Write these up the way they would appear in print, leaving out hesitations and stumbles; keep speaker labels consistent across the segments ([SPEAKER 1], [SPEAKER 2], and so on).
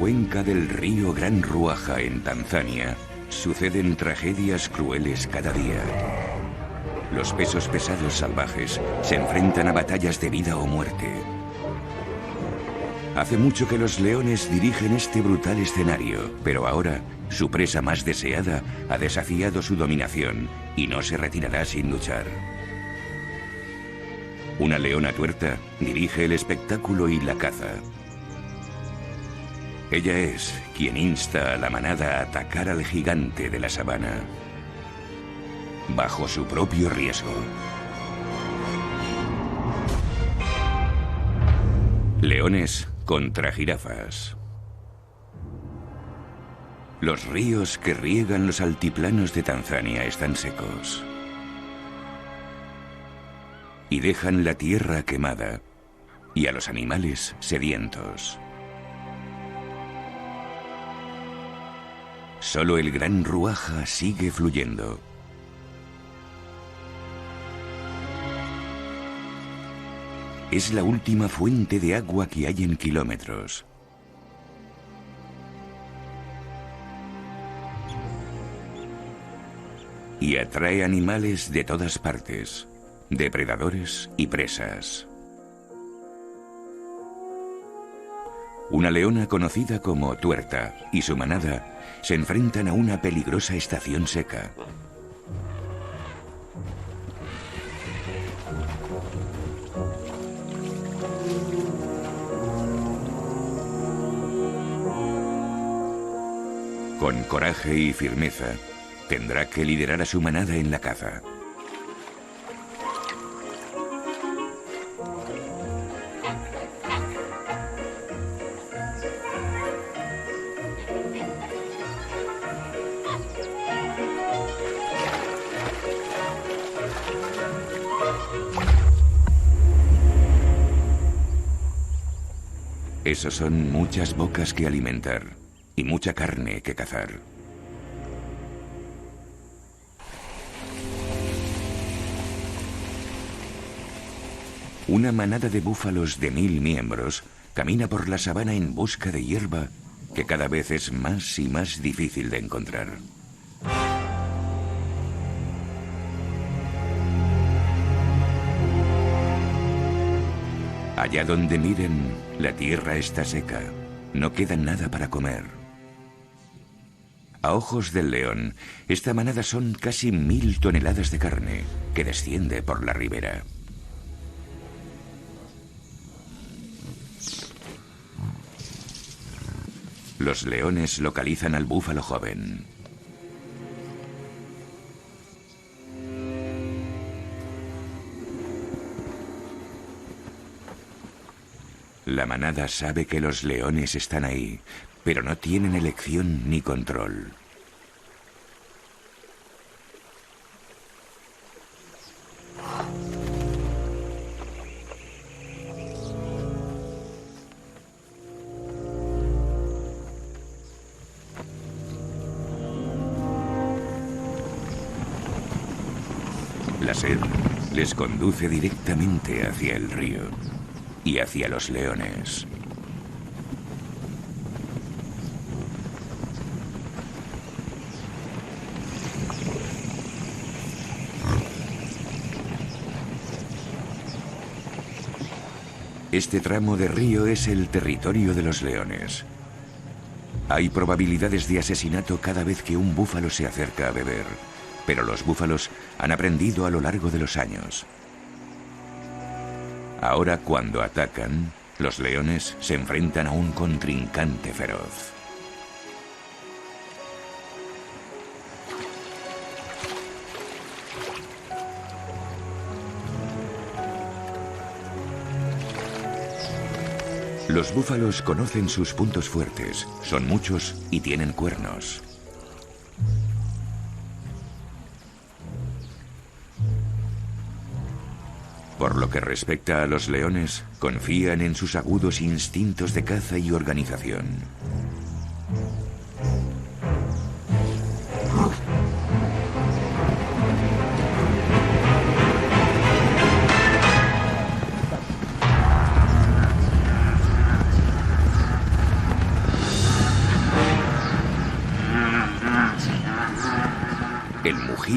[SPEAKER 1] cuenca del río Gran Ruaja en Tanzania, suceden tragedias crueles cada día. Los pesos pesados salvajes se enfrentan a batallas de vida o muerte. Hace mucho que los leones dirigen este brutal escenario, pero ahora su presa más deseada ha desafiado su dominación y no se retirará sin luchar. Una leona tuerta dirige el espectáculo y la caza. Ella es quien insta a la manada a atacar al gigante de la sabana, bajo su propio riesgo. Leones contra jirafas. Los ríos que riegan los altiplanos de Tanzania están secos y dejan la tierra quemada y a los animales sedientos. Solo el Gran Ruaja sigue fluyendo. Es la última fuente de agua que hay en kilómetros. Y atrae animales de todas partes, depredadores y presas. Una leona conocida como Tuerta y su manada se enfrentan a una peligrosa estación seca. Con coraje y firmeza, tendrá que liderar a su manada en la caza. Esos son muchas bocas que alimentar y mucha carne que cazar. Una manada de búfalos de 1000 miembros camina por la sabana en busca de hierba que cada vez es más y más difícil de encontrar. Allá donde miren, la tierra está seca. No queda nada para comer. A ojos del león, esta manada son casi 1000 toneladas de carne que desciende por la ribera. Los leones localizan al búfalo joven. La manada sabe que los leones están ahí, pero no tienen elección ni control. La sed les conduce directamente hacia el río y hacia los leones. Este tramo de río es el territorio de los leones. Hay probabilidades de asesinato cada vez que un búfalo se acerca a beber, pero los búfalos han aprendido a lo largo de los años. Ahora, cuando atacan, los leones se enfrentan a un contrincante feroz. Los búfalos conocen sus puntos fuertes, son muchos y tienen cuernos. Por lo que respecta a los leones, confían en sus agudos instintos de caza y organización.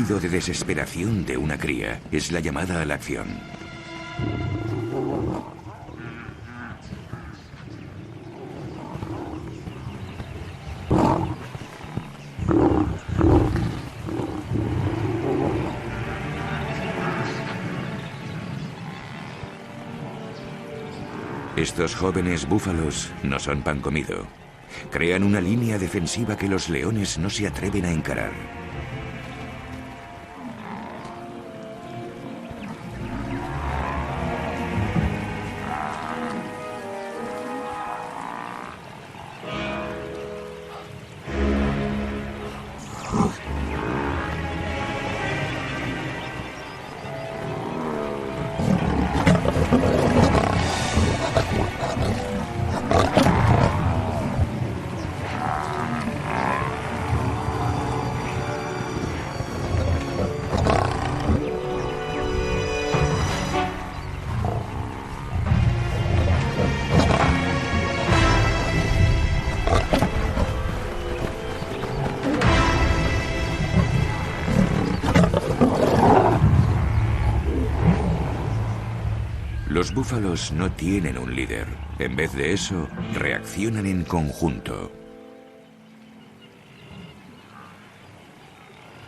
[SPEAKER 1] rugido de desesperación de una cría. Es la llamada a la acción. Estos jóvenes búfalos no son pan comido. Crean una línea defensiva que los leones no se atreven a encarar. Los búfalos no tienen un líder. En vez de eso, reaccionan en conjunto.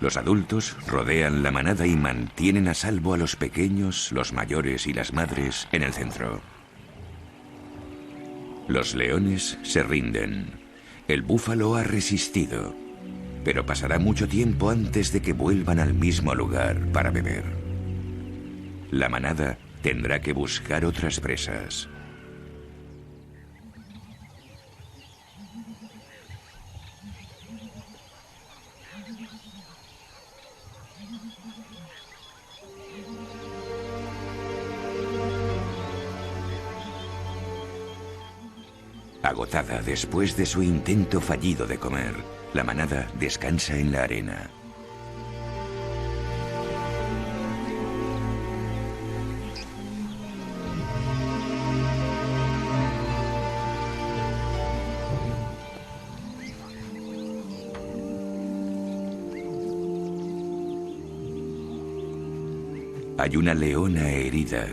[SPEAKER 1] Los adultos rodean la manada y mantienen a salvo a los pequeños, los mayores y las madres en el centro. Los leones se rinden. El búfalo ha resistido, pero pasará mucho tiempo antes de que vuelvan al mismo lugar para beber. La manada tendrá que buscar otras presas. Agotada después de su intento fallido de comer, la manada descansa en la arena. Hay una leona herida,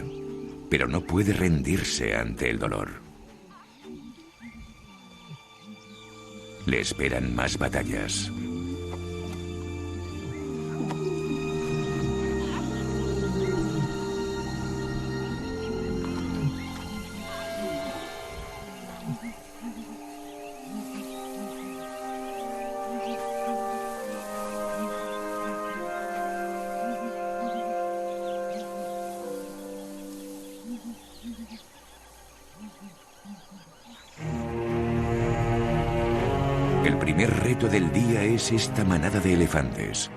[SPEAKER 1] pero no puede rendirse ante el dolor. Le esperan más batallas. El primer reto del día es esta manada de elefantes.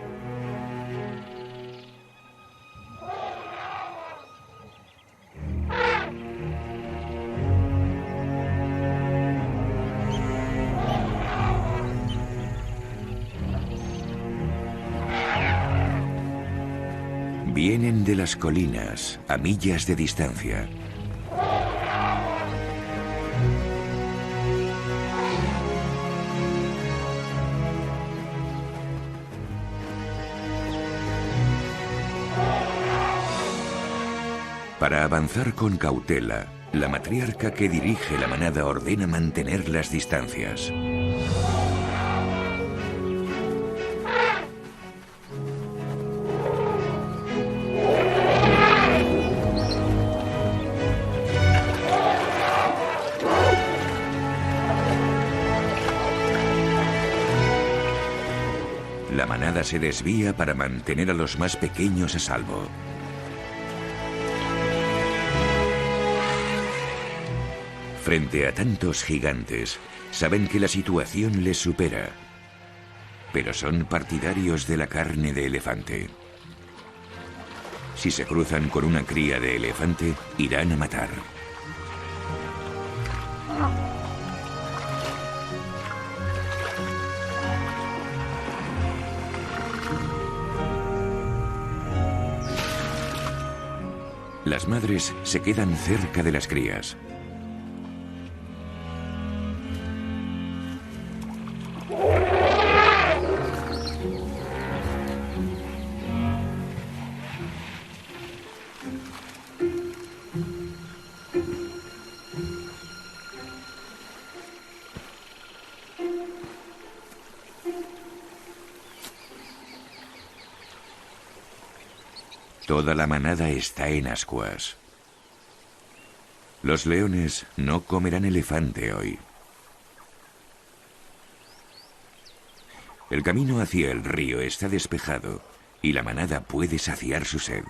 [SPEAKER 1] Vienen de las colinas, a millas de distancia. Para avanzar con cautela, la matriarca que dirige la manada ordena mantener las distancias. La manada se desvía para mantener a los más pequeños a salvo. Frente a tantos gigantes, saben que la situación les supera, pero son partidarios de la carne de elefante. Si se cruzan con una cría de elefante, irán a matar. Las madres se quedan cerca de las crías. Toda la manada está en ascuas. Los leones no comerán elefante hoy. El camino hacia el río está despejado y la manada puede saciar su sed.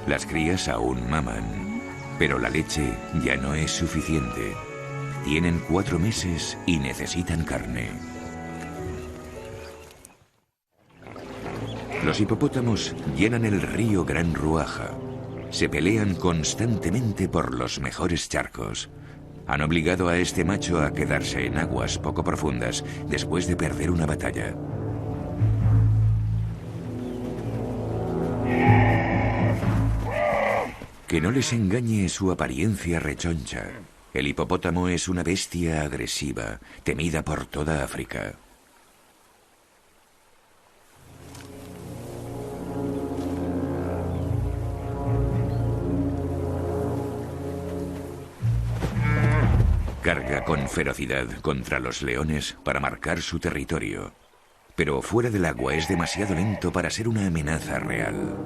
[SPEAKER 1] Las crías aún maman, pero la leche ya no es suficiente. Tienen 4 meses y necesitan carne. Los hipopótamos llenan el río Gran Ruaja. Se pelean constantemente por los mejores charcos. Han obligado a este macho a quedarse en aguas poco profundas después de perder una batalla. Que no les engañe su apariencia rechoncha. El hipopótamo es una bestia agresiva, temida por toda África. Carga con ferocidad contra los leones para marcar su territorio. Pero fuera del agua es demasiado lento para ser una amenaza real.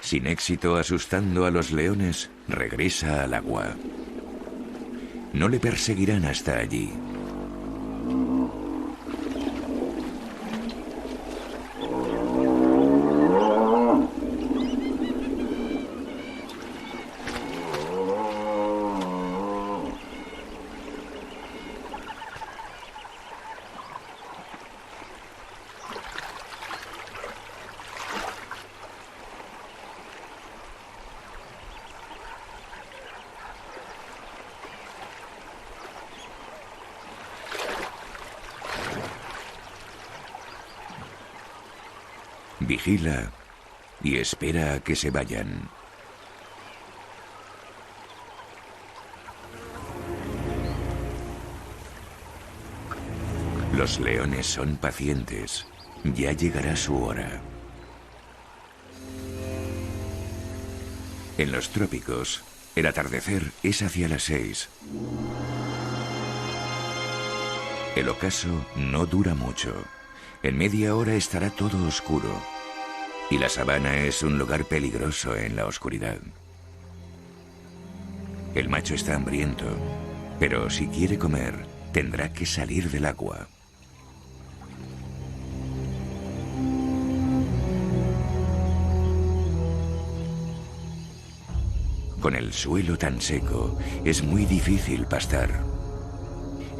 [SPEAKER 1] Sin éxito asustando a los leones, regresa al agua. No le perseguirán hasta allí. Vigila y espera a que se vayan. Los leones son pacientes. Ya llegará su hora. En los trópicos, el atardecer es hacia las 6. El ocaso no dura mucho. En media hora estará todo oscuro. Y la sabana es un lugar peligroso en la oscuridad. El macho está hambriento, pero si quiere comer, tendrá que salir del agua. Con el suelo tan seco, es muy difícil pastar.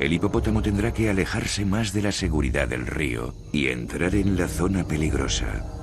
[SPEAKER 1] El hipopótamo tendrá que alejarse más de la seguridad del río y entrar en la zona peligrosa.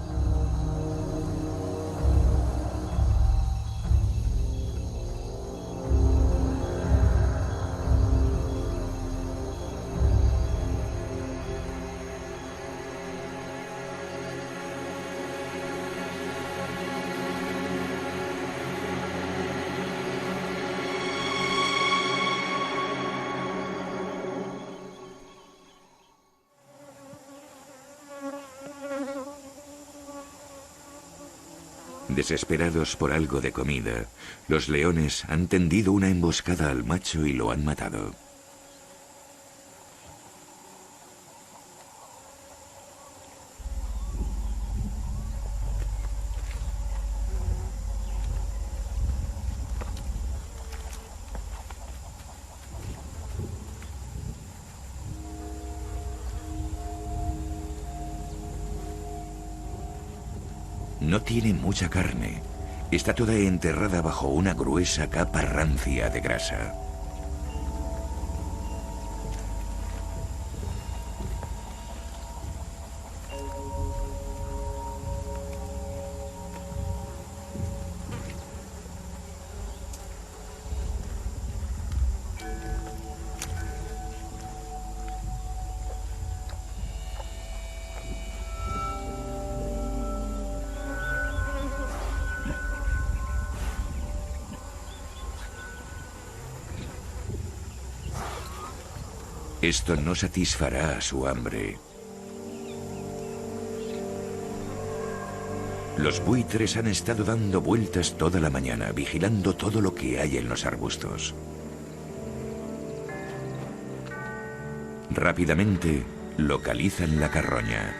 [SPEAKER 1] Desesperados por algo de comida, los leones han tendido una emboscada al macho y lo han matado. No tiene mucha carne. Está toda enterrada bajo una gruesa capa rancia de grasa. Esto no satisfará su hambre. Los buitres han estado dando vueltas toda la mañana, vigilando todo lo que hay en los arbustos. Rápidamente localizan la carroña.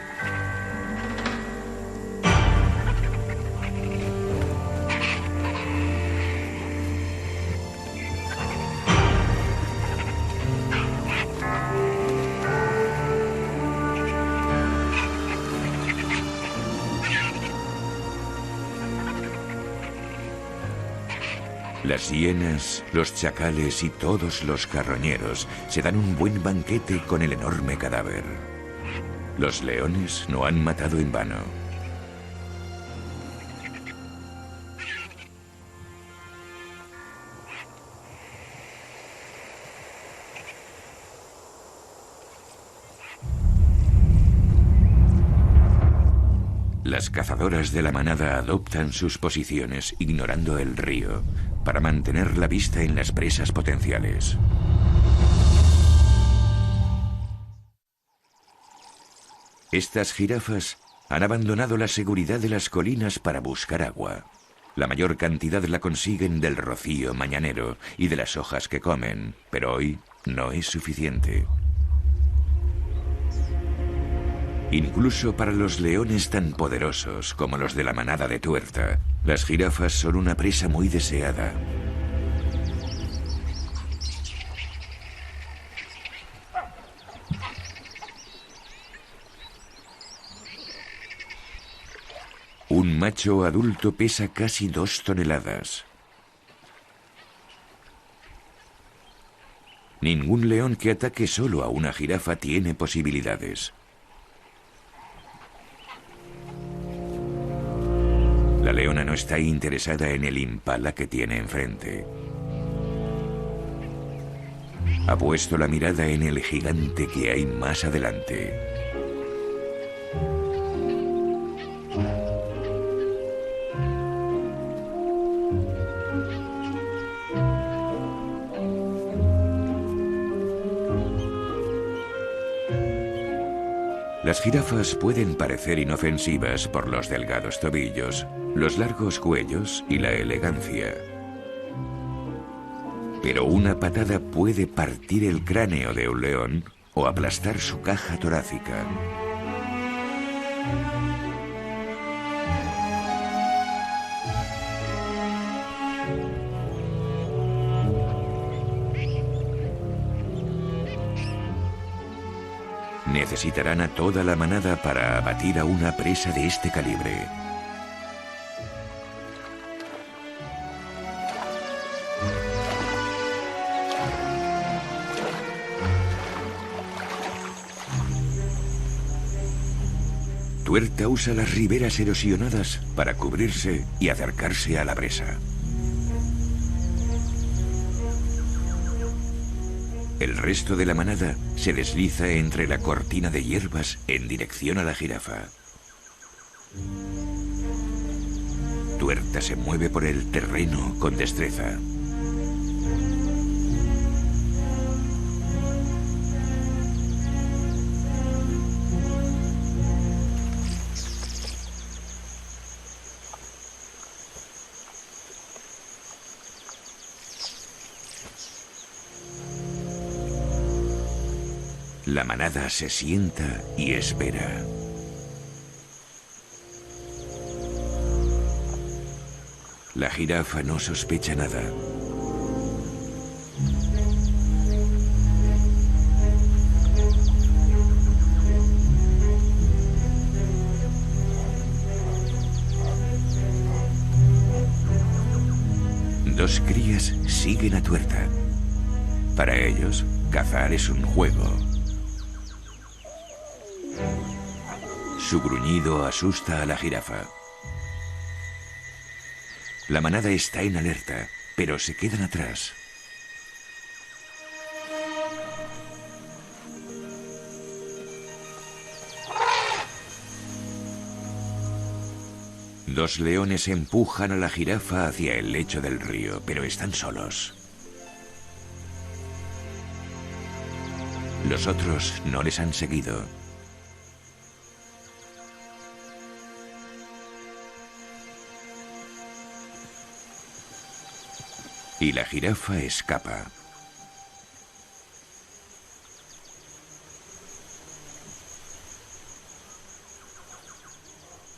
[SPEAKER 1] Las hienas, los chacales y todos los carroñeros se dan un buen banquete con el enorme cadáver. Los leones no han matado en vano. Las cazadoras de la manada adoptan sus posiciones ignorando el río para mantener la vista en las presas potenciales. Estas jirafas han abandonado la seguridad de las colinas para buscar agua. La mayor cantidad la consiguen del rocío mañanero y de las hojas que comen, pero hoy no es suficiente. Incluso para los leones tan poderosos como los de la manada de Tuerta, las jirafas son una presa muy deseada. Un macho adulto pesa casi 2 toneladas. Ningún león que ataque solo a una jirafa tiene posibilidades. La leona no está interesada en el impala que tiene enfrente. Ha puesto la mirada en el gigante que hay más adelante. Las jirafas pueden parecer inofensivas por los delgados tobillos, los largos cuellos y la elegancia. Pero una patada puede partir el cráneo de un león o aplastar su caja torácica. Necesitarán a toda la manada para abatir a una presa de este calibre. Tuerta usa las riberas erosionadas para cubrirse y acercarse a la presa. El resto de la manada se desliza entre la cortina de hierbas en dirección a la jirafa. Tuerta se mueve por el terreno con destreza. La manada se sienta y espera. La jirafa no sospecha nada. Dos crías siguen a Tuerta. Para ellos, cazar es un juego. Su gruñido asusta a la jirafa. La manada está en alerta, pero se quedan atrás. Dos leones empujan a la jirafa hacia el lecho del río, pero están solos. Los otros no les han seguido. Y la jirafa escapa.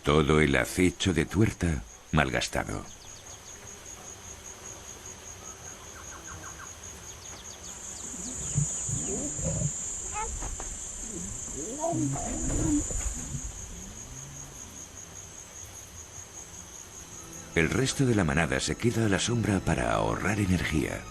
[SPEAKER 1] Todo el acecho de tuerta malgastado. El resto de la manada se queda a la sombra para ahorrar energía.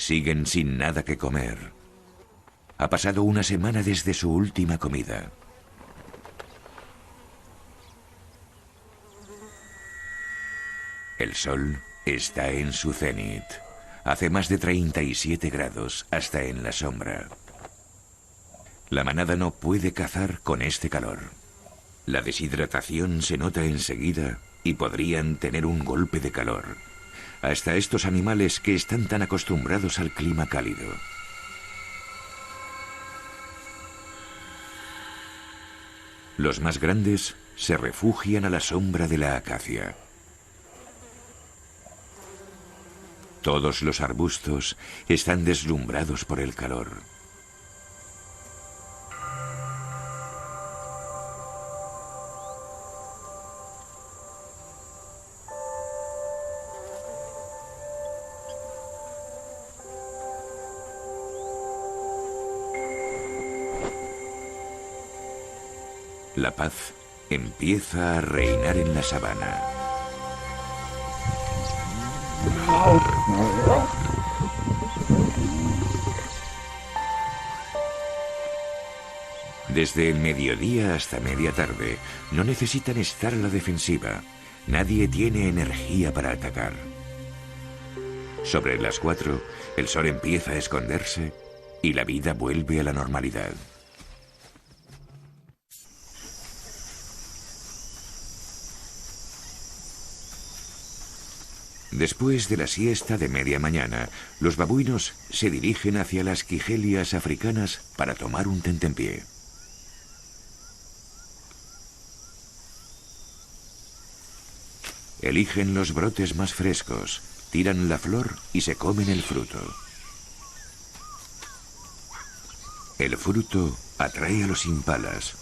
[SPEAKER 1] Siguen sin nada que comer. Ha pasado una semana desde su última comida. El sol está en su cenit. Hace más de 37 grados hasta en la sombra. La manada no puede cazar con este calor. La deshidratación se nota enseguida y podrían tener un golpe de calor. Hasta estos animales que están tan acostumbrados al clima cálido. Los más grandes se refugian a la sombra de la acacia. Todos los arbustos están deslumbrados por el calor. La paz empieza a reinar en la sabana. Desde el mediodía hasta media tarde, no necesitan estar a la defensiva. Nadie tiene energía para atacar. Sobre las 4, el sol empieza a esconderse y la vida vuelve a la normalidad. Después de la siesta de media mañana, los babuinos se dirigen hacia las quijelias africanas para tomar un tentempié. Eligen los brotes más frescos, tiran la flor y se comen el fruto. El fruto atrae a los impalas.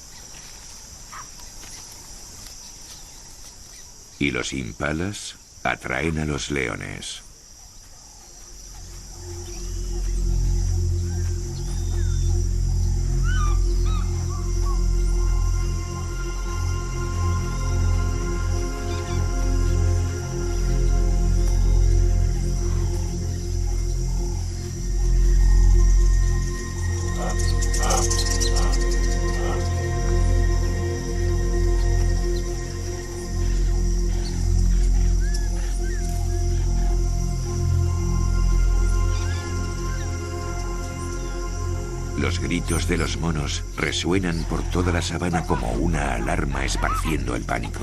[SPEAKER 1] Y los impalas atraen a los leones. Los gritos de los monos resuenan por toda la sabana como una alarma esparciendo el pánico.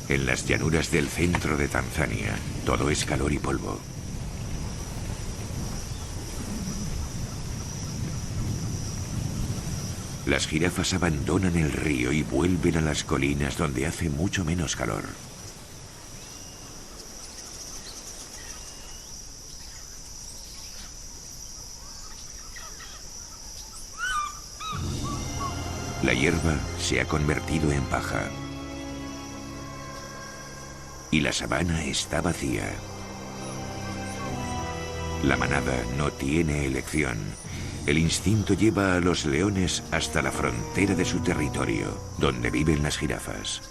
[SPEAKER 1] En las llanuras del centro de Tanzania, todo es calor y polvo. Las jirafas abandonan el río y vuelven a las colinas donde hace mucho menos calor. La hierba se ha convertido en paja. Y la sabana está vacía. La manada no tiene elección. El instinto lleva a los leones hasta la frontera de su territorio, donde viven las jirafas.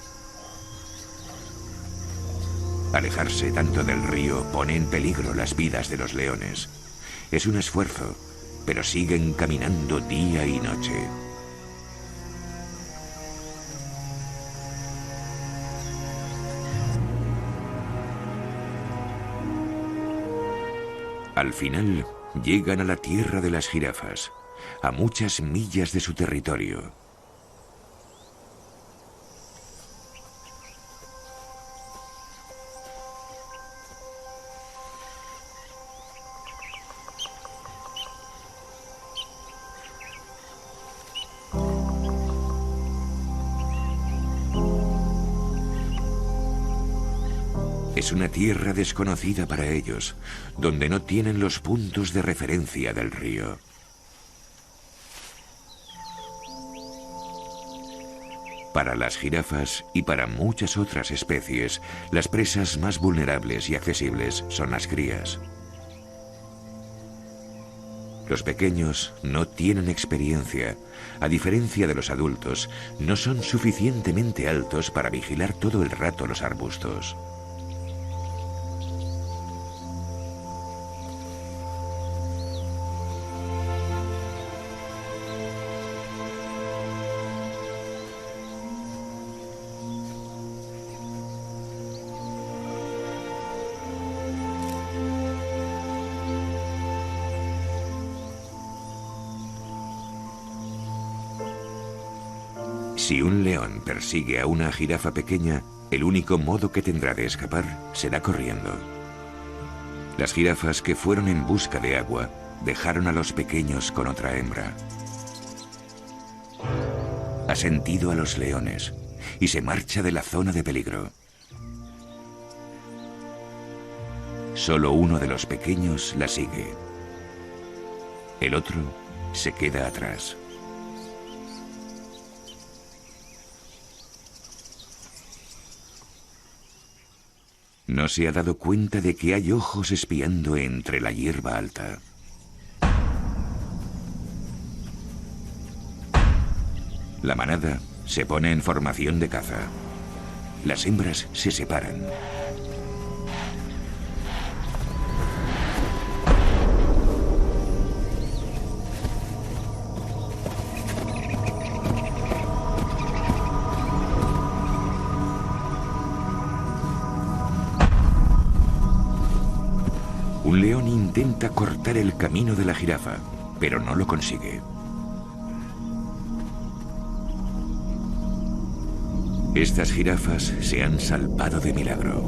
[SPEAKER 1] Alejarse tanto del río pone en peligro las vidas de los leones. Es un esfuerzo, pero siguen caminando día y noche. Al final, llegan a la tierra de las jirafas, a muchas millas de su territorio. Es una tierra desconocida para ellos, donde no tienen los puntos de referencia del río. Para las jirafas y para muchas otras especies, las presas más vulnerables y accesibles son las crías. Los pequeños no tienen experiencia. A diferencia de los adultos, no son suficientemente altos para vigilar todo el rato los arbustos. Si un león persigue a una jirafa pequeña, el único modo que tendrá de escapar será corriendo. Las jirafas que fueron en busca de agua dejaron a los pequeños con otra hembra. Ha sentido a los leones y se marcha de la zona de peligro. Solo uno de los pequeños la sigue. El otro se queda atrás. No se ha dado cuenta de que hay ojos espiando entre la hierba alta. La manada se pone en formación de caza. Las hembras se separan. Un león intenta cortar el camino de la jirafa, pero no lo consigue. Estas jirafas se han salvado de milagro.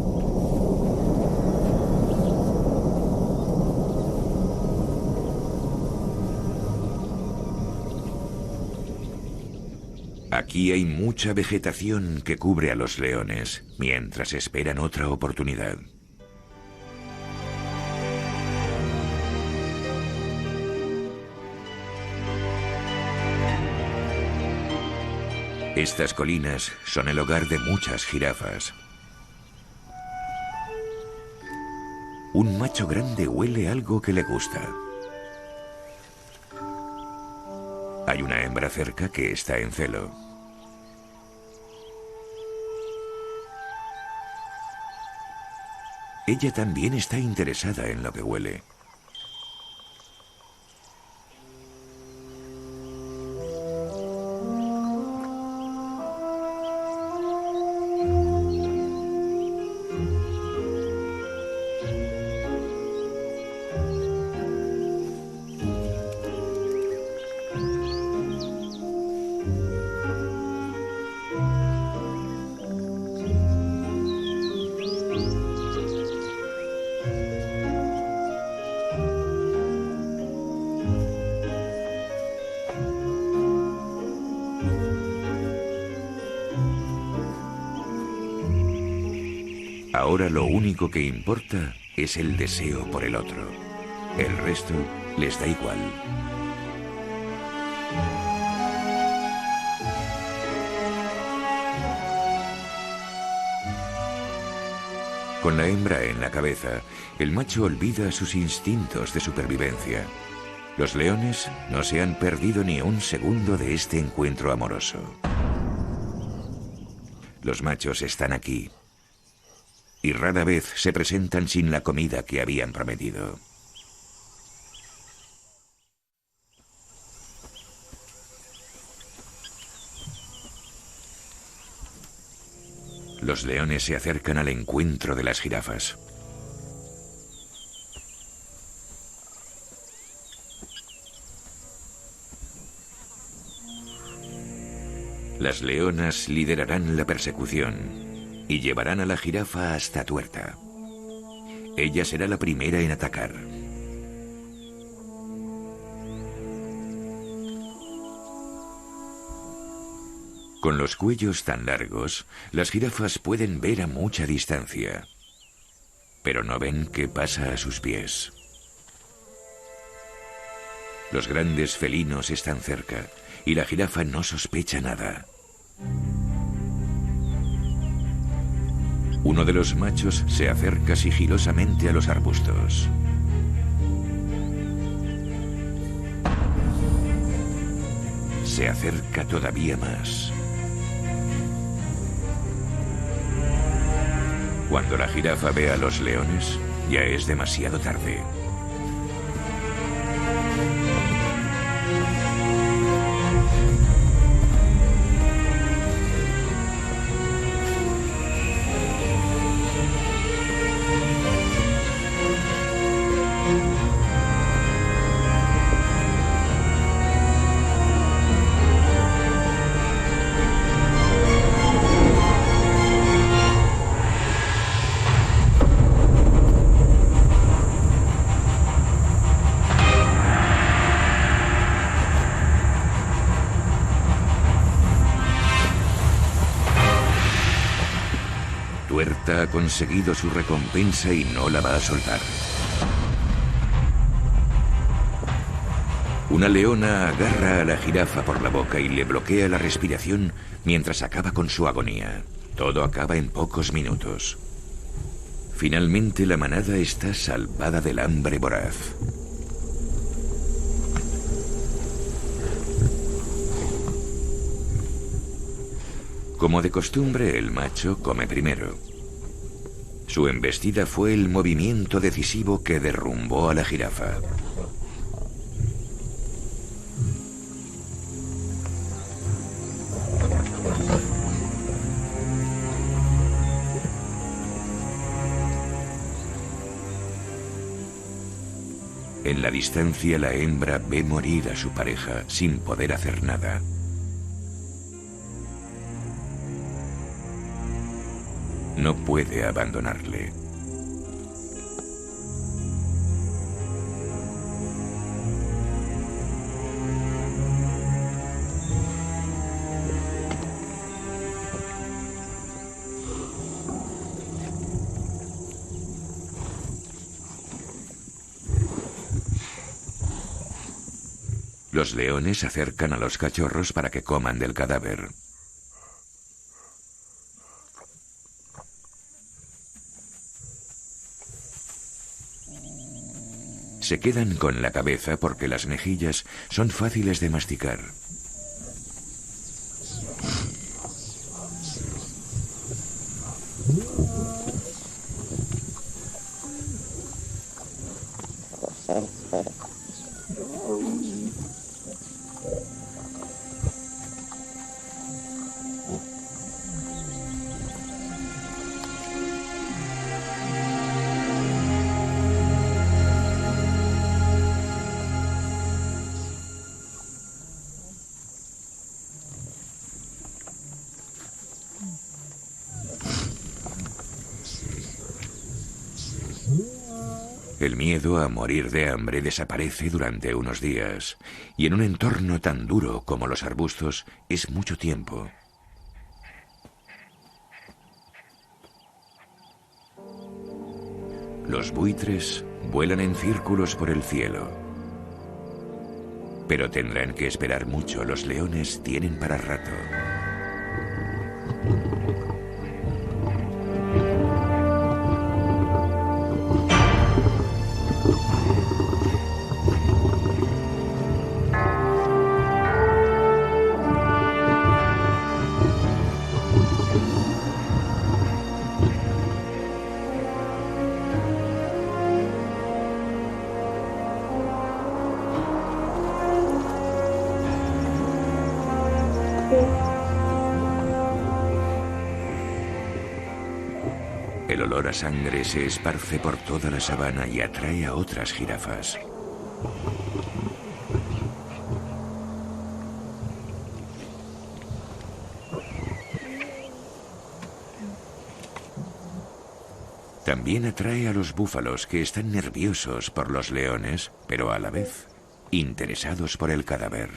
[SPEAKER 1] Aquí hay mucha vegetación que cubre a los leones, mientras esperan otra oportunidad. Estas colinas son el hogar de muchas jirafas. Un macho grande huele algo que le gusta. Hay una hembra cerca que está en celo. Ella también está interesada en lo que huele. Ahora lo único que importa es el deseo por el otro. El resto les da igual. Con la hembra en la cabeza, el macho olvida sus instintos de supervivencia. Los leones no se han perdido ni un segundo de este encuentro amoroso. Los machos están aquí y rara vez se presentan sin la comida que habían prometido. Los leones se acercan al encuentro de las jirafas. Las leonas liderarán la persecución y llevarán a la jirafa hasta Tuerta. Ella será la primera en atacar. Con los cuellos tan largos, las jirafas pueden ver a mucha distancia, pero no ven qué pasa a sus pies. Los grandes felinos están cerca y la jirafa no sospecha nada. Uno de los machos se acerca sigilosamente a los arbustos. Se acerca todavía más. Cuando la jirafa ve a los leones, ya es demasiado tarde. Tuerta ha conseguido su recompensa y no la va a soltar. Una leona agarra a la jirafa por la boca y le bloquea la respiración mientras acaba con su agonía. Todo acaba en pocos minutos. Finalmente la manada está salvada del hambre voraz. Como de costumbre, el macho come primero. Su embestida fue el movimiento decisivo que derrumbó a la jirafa. En la distancia, la hembra ve morir a su pareja sin poder hacer nada. No puede abandonarle. Los leones se acercan a los cachorros para que coman del cadáver. Se quedan con la cabeza porque las mejillas son fáciles de masticar. El miedo a morir de hambre desaparece durante unos días, y en un entorno tan duro como los arbustos es mucho tiempo. Los buitres vuelan en círculos por el cielo, pero tendrán que esperar mucho. Los leones tienen para rato. olor a sangre se esparce por toda la sabana y atrae a otras jirafas. También atrae a los búfalos, que están nerviosos por los leones, pero a la vez interesados por el cadáver.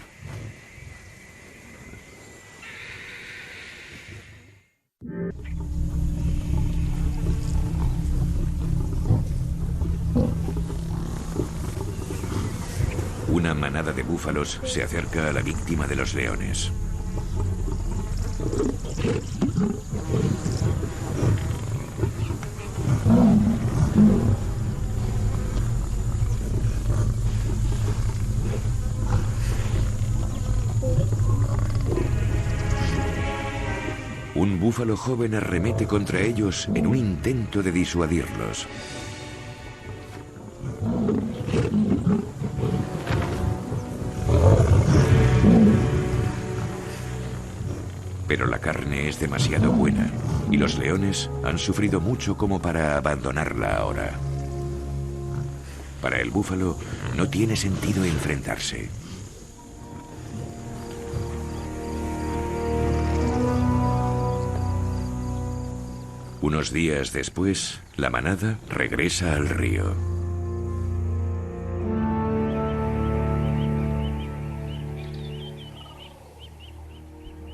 [SPEAKER 1] Una manada de búfalos se acerca a la víctima de los leones. Un búfalo joven arremete contra ellos en un intento de disuadirlos. Pero la carne es demasiado buena y los leones han sufrido mucho como para abandonarla ahora. Para el búfalo no tiene sentido enfrentarse. Unos días después, la manada regresa al río.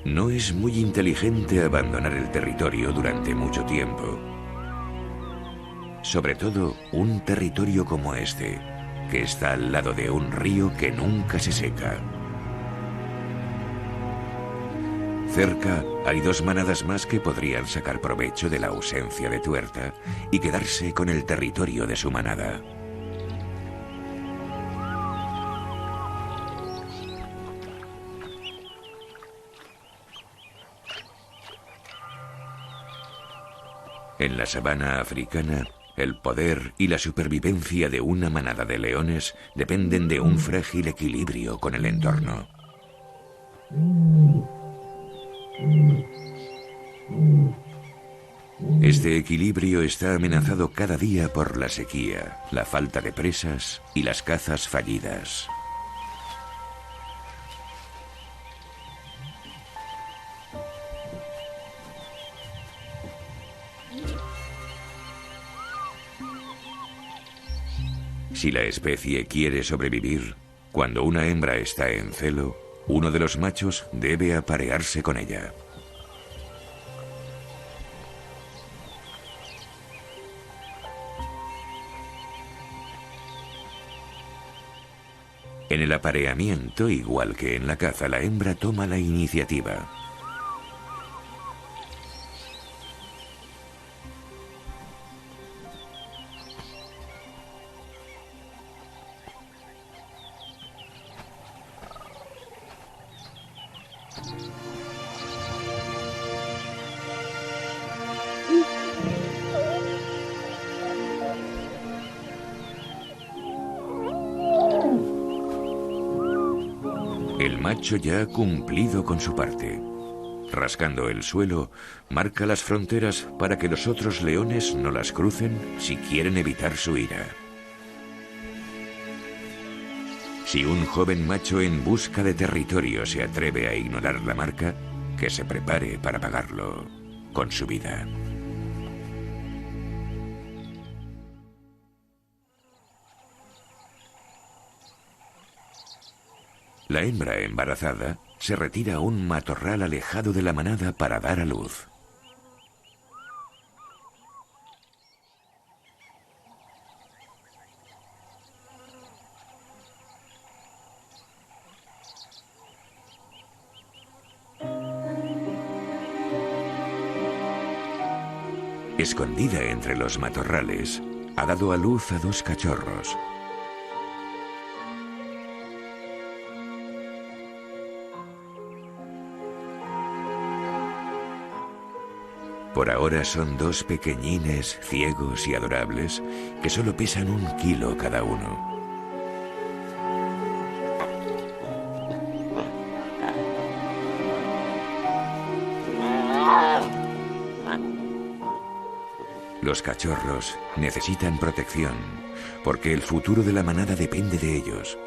[SPEAKER 1] No es muy inteligente abandonar el territorio durante mucho tiempo. Sobre todo un territorio como este, que está al lado de un río que nunca se seca. Cerca hay dos manadas más que podrían sacar provecho de la ausencia de Tuerta y quedarse con el territorio de su manada. En la sabana africana, el poder y la supervivencia de una manada de leones dependen de un frágil equilibrio con el entorno. Este equilibrio está amenazado cada día por la sequía, la falta de presas y las cazas fallidas. Si la especie quiere sobrevivir, cuando una hembra está en celo, uno de los machos debe aparearse con ella. En el apareamiento, igual que en la caza, la hembra toma la iniciativa. El macho ya ha cumplido con su parte. Rascando el suelo, marca las fronteras para que los otros leones no las crucen si quieren evitar su ira. Si un joven macho en busca de territorio se atreve a ignorar la marca, que se prepare para pagarlo con su vida. La hembra embarazada se retira a un matorral alejado de la manada para dar a luz. Escondida entre los matorrales, ha dado a luz a 2 cachorros. Por ahora son 2 pequeñines, ciegos y adorables, que solo pesan 1 kilo cada uno. Los cachorros necesitan protección, porque el futuro de la manada depende de ellos.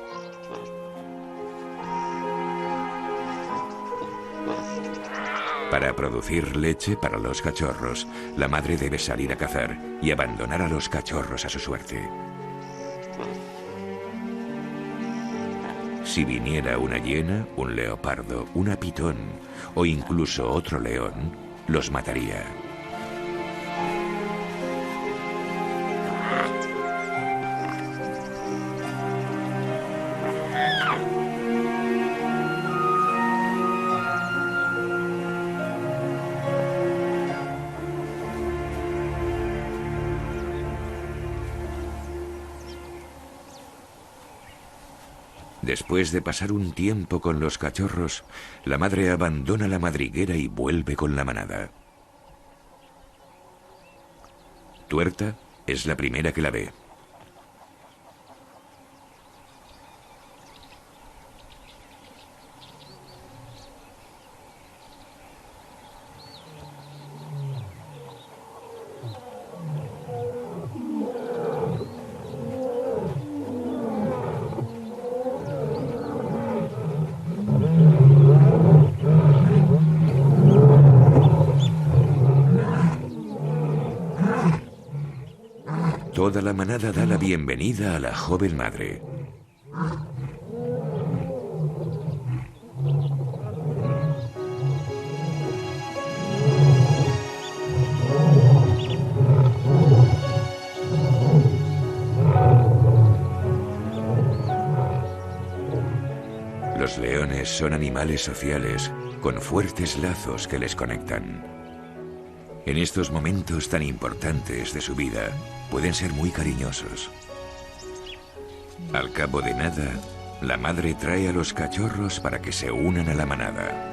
[SPEAKER 1] Para producir leche para los cachorros, la madre debe salir a cazar y abandonar a los cachorros a su suerte. Si viniera una hiena, un leopardo, una pitón o incluso otro león, los mataría. Después de pasar un tiempo con los cachorros, la madre abandona la madriguera y vuelve con la manada. Tuerta es la primera que la ve. Toda la manada da la bienvenida a la joven madre. Los leones son animales sociales con fuertes lazos que les conectan. En estos momentos tan importantes de su vida, pueden ser muy cariñosos. Al cabo de nada, la madre trae a los cachorros para que se unan a la manada.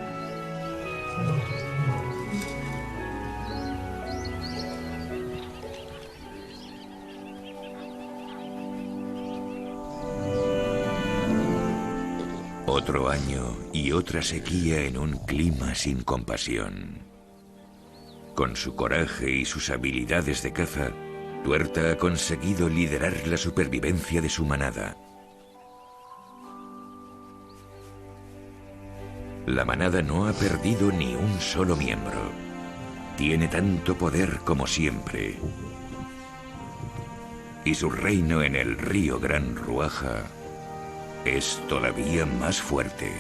[SPEAKER 1] Otro año y otra sequía en un clima sin compasión. Con su coraje y sus habilidades de caza, Tuerta ha conseguido liderar la supervivencia de su manada. La manada no ha perdido ni un solo miembro. Tiene tanto poder como siempre. Y su reino en el río Gran Ruaja es todavía más fuerte.